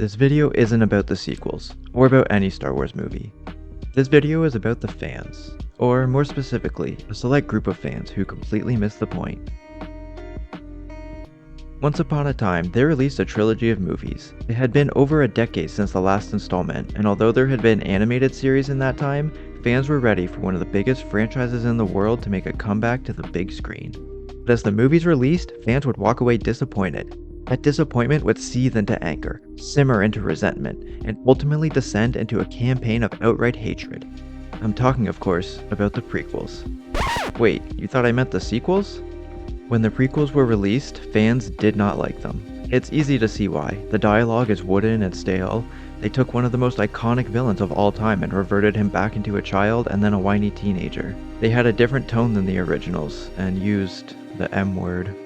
This video isn't about the sequels, or about any Star Wars movie. This video is about the fans, or more specifically, a select group of fans who completely missed the point. Once upon a time, they released a trilogy of movies. It had been over a decade since the last installment, and although there had been animated series in that time, fans were ready for one of the biggest franchises in the world to make a comeback to the big screen. But as the movies released, fans would walk away disappointed. That disappointment would seethe into anger, simmer into resentment, and ultimately descend into a campaign of outright hatred. I'm talking, of course, about the prequels. Wait, you thought I meant the sequels? When the prequels were released, fans did not like them. It's easy to see why. The dialogue is wooden and stale. They took one of the most iconic villains of all time and reverted him back into a child and then a whiny teenager. They had a different tone than the originals, and used the M word.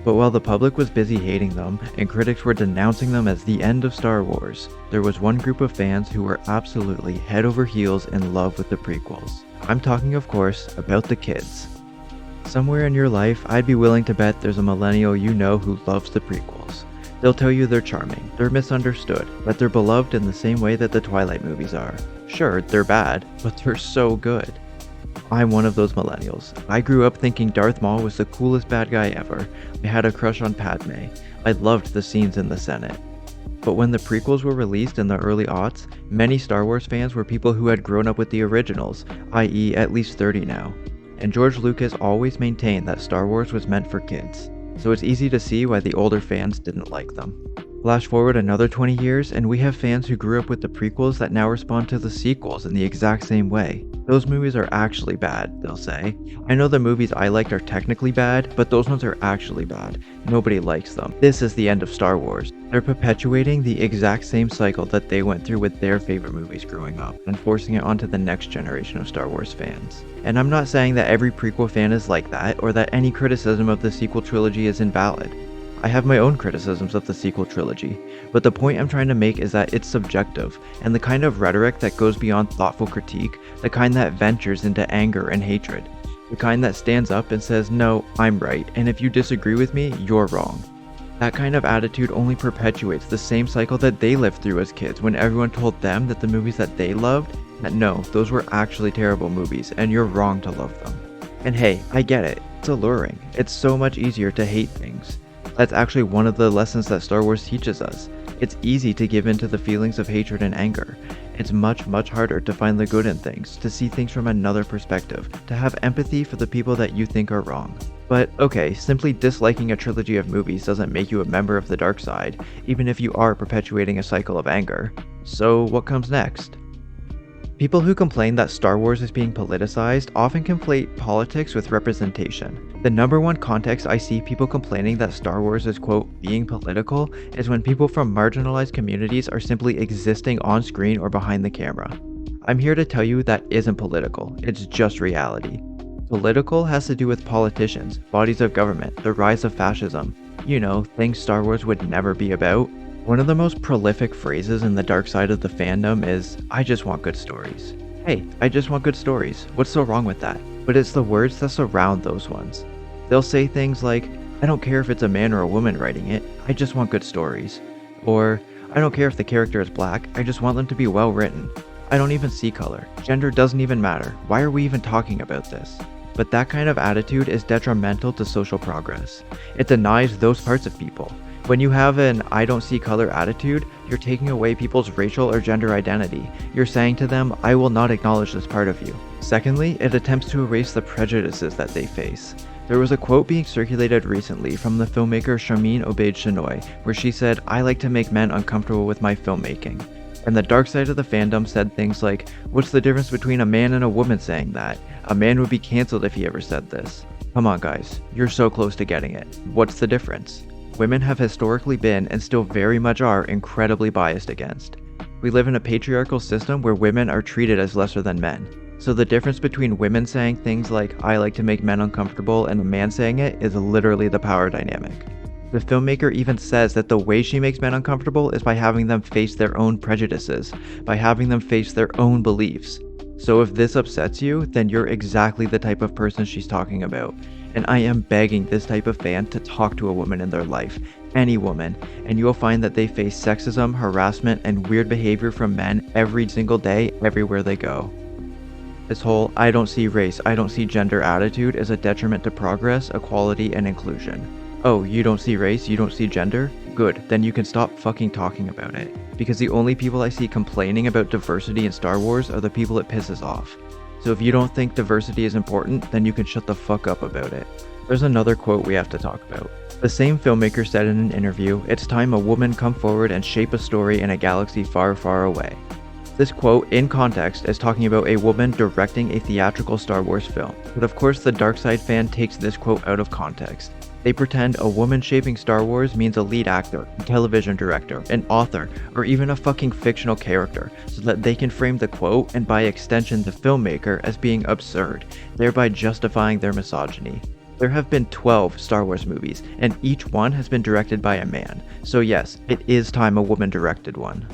But while the public was busy hating them, and critics were denouncing them as the end of Star Wars, there was one group of fans who were absolutely head over heels in love with the prequels. I'm talking, of course, about the kids. Somewhere in your life, I'd be willing to bet there's a millennial you know who loves the prequels. They'll tell you they're charming, they're misunderstood, but they're beloved in the same way that the Twilight movies are. Sure, they're bad, but they're so good. I'm one of those millennials. I grew up thinking Darth Maul was the coolest bad guy ever. I had a crush on Padme. I loved the scenes in the Senate. But when the prequels were released in the early aughts, many Star Wars fans were people who had grown up with the originals, i.e. at least 30 now. And George Lucas always maintained that Star Wars was meant for kids, so it's easy to see why the older fans didn't like them. Flash forward another 20 years, and we have fans who grew up with the prequels that now respond to the sequels in the exact same way. Those movies are actually bad, they'll say. I know the movies I liked are technically bad, but those ones are actually bad. Nobody likes them. This is the end of Star Wars. They're perpetuating the exact same cycle that they went through with their favorite movies growing up, and forcing it onto the next generation of Star Wars fans. And I'm not saying that every prequel fan is like that, or that any criticism of the sequel trilogy is invalid. I have my own criticisms of the sequel trilogy, but the point I'm trying to make is that it's subjective, and the kind of rhetoric that goes beyond thoughtful critique, the kind that ventures into anger and hatred, the kind that stands up and says, no, I'm right, and if you disagree with me, you're wrong. That kind of attitude only perpetuates the same cycle that they lived through as kids when everyone told them that the movies that they loved, that no, those were actually terrible movies, and you're wrong to love them. And hey, I get it, it's alluring, it's so much easier to hate things. That's actually one of the lessons that Star Wars teaches us. It's easy to give in to the feelings of hatred and anger. It's much harder to find the good in things, to see things from another perspective, to have empathy for the people that you think are wrong. But okay, simply disliking a trilogy of movies doesn't make you a member of the dark side, even if you are perpetuating a cycle of anger. So what comes next? People who complain that Star Wars is being politicized often conflate politics with representation. The number one context I see people complaining that Star Wars is, quote, being political is when people from marginalized communities are simply existing on screen or behind the camera. I'm here to tell you that isn't political, it's just reality. Political has to do with politicians, bodies of government, the rise of fascism. You know, things Star Wars would never be about. One of the most prolific phrases in the dark side of the fandom is, I just want good stories. Hey, I just want good stories. What's so wrong with that? But it's the words that surround those ones. They'll say things like, I don't care if it's a man or a woman writing it, I just want good stories. Or, I don't care if the character is black, I just want them to be well written. I don't even see color. Gender doesn't even matter. Why are we even talking about this? But that kind of attitude is detrimental to social progress. It denies those parts of people. When you have an I don't see color attitude, you're taking away people's racial or gender identity. You're saying to them, I will not acknowledge this part of you. Secondly, it attempts to erase the prejudices that they face. There was a quote being circulated recently from the filmmaker Sharmeen Obaid-Chinoy, where she said, I like to make men uncomfortable with my filmmaking. And the dark side of the fandom said things like, what's the difference between a man and a woman saying that? A man would be cancelled if he ever said this. Come on guys, you're so close to getting it. What's the difference? Women have historically been, and still very much are, incredibly biased against. We live in a patriarchal system where women are treated as lesser than men. So the difference between women saying things like, I like to make men uncomfortable, and a man saying it is literally the power dynamic. The filmmaker even says that the way she makes men uncomfortable is by having them face their own prejudices, by having them face their own beliefs. So if this upsets you, then you're exactly the type of person she's talking about. And I am begging this type of fan to talk to a woman in their life, any woman, and you'll find that they face sexism, harassment, and weird behavior from men every single day, everywhere they go. This whole "I don't see race, I don't see gender" attitude is a detriment to progress, equality, and inclusion. Oh, you don't see race, you don't see gender? Good, then you can stop fucking talking about it. Because the only people I see complaining about diversity in Star Wars are the people it pisses off. So if you don't think diversity is important, then you can shut the fuck up about it. There's another quote we have to talk about. The same filmmaker said in an interview, "It's time a woman come forward and shape a story in a galaxy far, far away." This quote, in context, is talking about a woman directing a theatrical Star Wars film. But of course the Dark Side fan takes this quote out of context. They pretend a woman shaping Star Wars means a lead actor, a television director, an author, or even a fucking fictional character, so that they can frame the quote, and by extension the filmmaker, as being absurd, thereby justifying their misogyny. There have been 12 Star Wars movies, and each one has been directed by a man. So yes, it is time a woman directed one.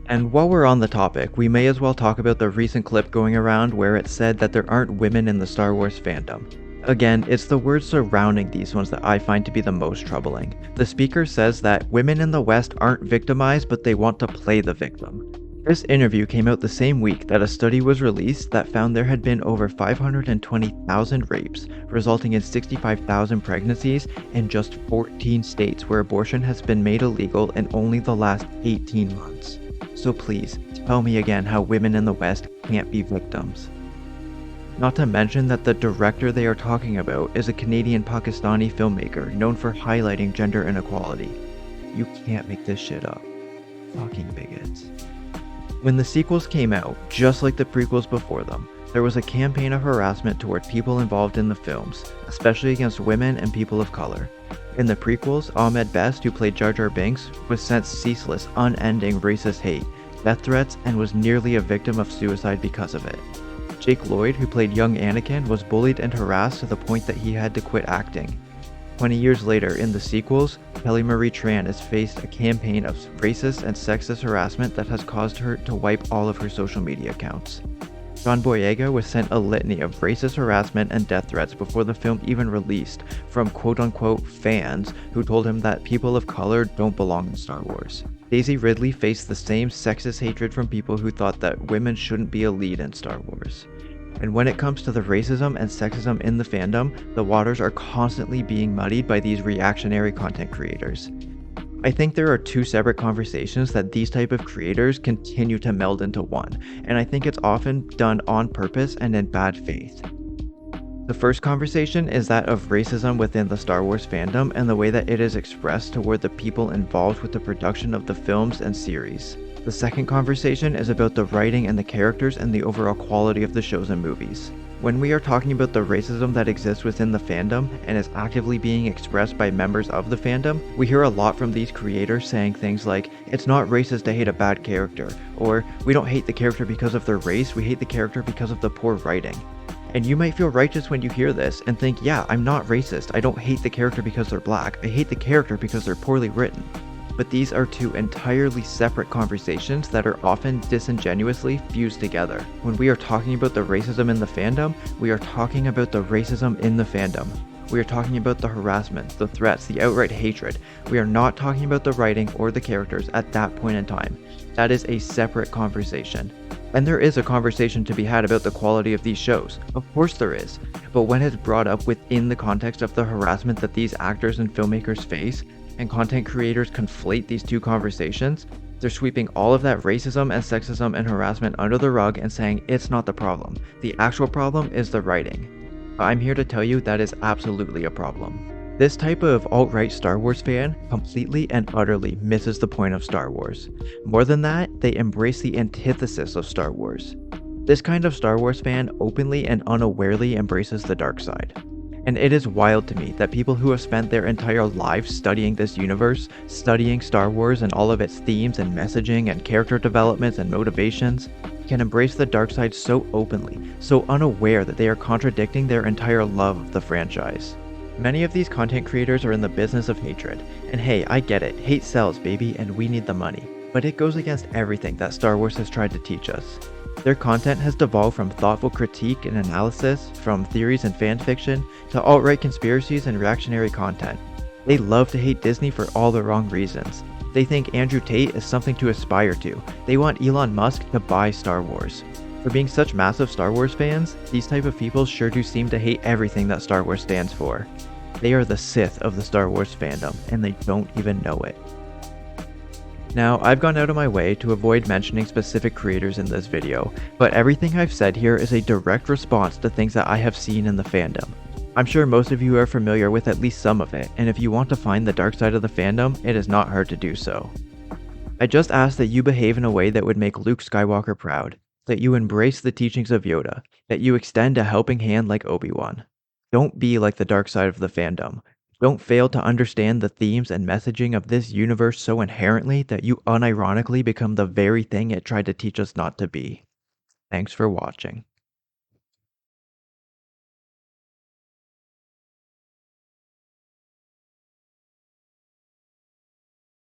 And while we're on the topic, we may as well talk about the recent clip going around where it said that there aren't women in the Star Wars fandom. Again, it's the words surrounding these ones that I find to be the most troubling. The speaker says that women in the West aren't victimized, but they want to play the victim. This interview came out the same week that a study was released that found there had been over 520,000 rapes, resulting in 65,000 pregnancies in just 14 states where abortion has been made illegal in only the last 18 months. So please, tell me again how women in the West can't be victims. Not to mention that the director they are talking about is a Canadian-Pakistani filmmaker known for highlighting gender inequality. You can't make this shit up. Fucking bigots. When the sequels came out, just like the prequels before them, there was a campaign of harassment toward people involved in the films, especially against women and people of color. In the prequels, Ahmed Best, who played Jar Jar Binks, was sent ceaseless, unending racist hate, death threats, and was nearly a victim of suicide because of it. Jake Lloyd, who played young Anakin, was bullied and harassed to the point that he had to quit acting. 20 years later, in the sequels, Kelly Marie Tran has faced a campaign of racist and sexist harassment that has caused her to wipe all of her social media accounts. John Boyega was sent a litany of racist harassment and death threats before the film even released from quote-unquote fans who told him that people of color don't belong in Star Wars. Daisy Ridley faced the same sexist hatred from people who thought that women shouldn't be a lead in Star Wars. And when it comes to the racism and sexism in the fandom, the waters are constantly being muddied by these reactionary content creators. I think there are two separate conversations that these type of creators continue to meld into one, and I think it's often done on purpose and in bad faith. The first conversation is that of racism within the Star Wars fandom and the way that it is expressed toward the people involved with the production of the films and series. The second conversation is about the writing and the characters and the overall quality of the shows and movies. When we are talking about the racism that exists within the fandom and is actively being expressed by members of the fandom, we hear a lot from these creators saying things like, "It's not racist to hate a bad character," or "We don't hate the character because of their race, we hate the character because of the poor writing." And you might feel righteous when you hear this and think, yeah, I'm not racist, I don't hate the character because they're black, I hate the character because they're poorly written. But these are two entirely separate conversations that are often disingenuously fused together. When we are talking about the racism in the fandom, we are talking about the racism in the fandom. We are talking about the harassment, the threats, the outright hatred. We are not talking about the writing or the characters at that point in time. That is a separate conversation. And there is a conversation to be had about the quality of these shows. Of course there is. But when it's brought up within the context of the harassment that these actors and filmmakers face, and content creators conflate these two conversations, they're sweeping all of that racism and sexism and harassment under the rug and saying it's not the problem. The actual problem is the writing. I'm here to tell you that is absolutely a problem. This type of alt-right Star Wars fan completely and utterly misses the point of Star Wars. More than that, they embrace the antithesis of Star Wars. This kind of Star Wars fan openly and unawarely embraces the dark side. And it is wild to me that people who have spent their entire lives studying this universe, studying Star Wars and all of its themes and messaging and character developments and motivations, can embrace the dark side so openly, so unaware that they are contradicting their entire love of the franchise. Many of these content creators are in the business of hatred, and hey, I get it, hate sells baby, and we need the money. But it goes against everything that Star Wars has tried to teach us. Their content has devolved from thoughtful critique and analysis, from theories and fanfiction, to alt-right conspiracies and reactionary content. They love to hate Disney for all the wrong reasons. They think Andrew Tate is something to aspire to. They want Elon Musk to buy Star Wars. For being such massive Star Wars fans, these type of people sure do seem to hate everything that Star Wars stands for. They are the Sith of the Star Wars fandom, and they don't even know it. Now, I've gone out of my way to avoid mentioning specific creators in this video, but everything I've said here is a direct response to things that I have seen in the fandom. I'm sure most of you are familiar with at least some of it, and if you want to find the dark side of the fandom, it is not hard to do so. I just ask that you behave in a way that would make Luke Skywalker proud, that you embrace the teachings of Yoda, that you extend a helping hand like Obi-Wan. Don't be like the dark side of the fandom. Don't fail to understand the themes and messaging of this universe so inherently that you unironically become the very thing it tried to teach us not to be. Thanks for watching.